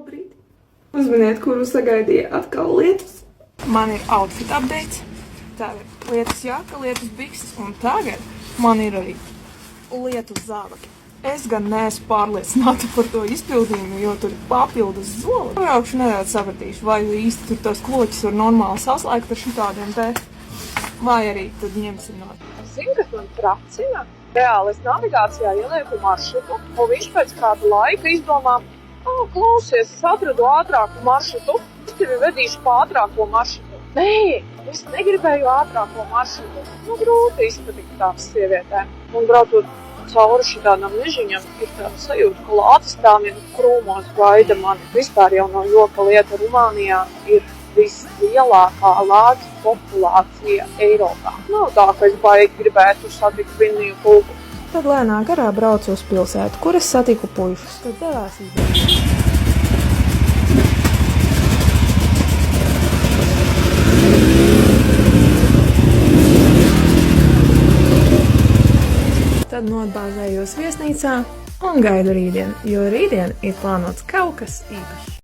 Labrīt! Uzminiet, kuru sagaidīja atkal lietus. Man ir outfit updates. Tā ir lietus jaka, lietus bikses, un tagad man ir arī lietus zābaki. Es gan neesmu pārliecināta par to izpildījumu, jo tur ir papildus zoli. Braukšu nedaudz sapratīšu, vai īsti tur tos kloķus var normāli saslēgt ar šitādiem te, vai arī tad ņemsim no. Zini, kas man tracina? Reāli es navigācijā ielieku maršrutu, un viņš pēc kāda laika izdomā, klausies, es atradu ātrāku maršrutu, es tevi vedīšu pa ātrāko maršrutu. Nē, es negribēju ātrāko maršrutu. Grūti izpatikt tām sievietēm. Un braucot cauri šitādām mežiņam, ir tāda sajūta, ka lācis tādiem krūmos gaida mani. Vispār jau no joka lieta Rumānijā ir vislielākā lāču populācija Eiropā. Nav tā, ka es baigi gribētu satikt vinniju pulku. Tad lēnā garā braucu uz pilsētu, kur es satiku puišus. Tad devās izdarīt. Tad nobāzējos viesnīcā un gaidu rītdien, jo rītdien ir plānots kaut kas īpašs.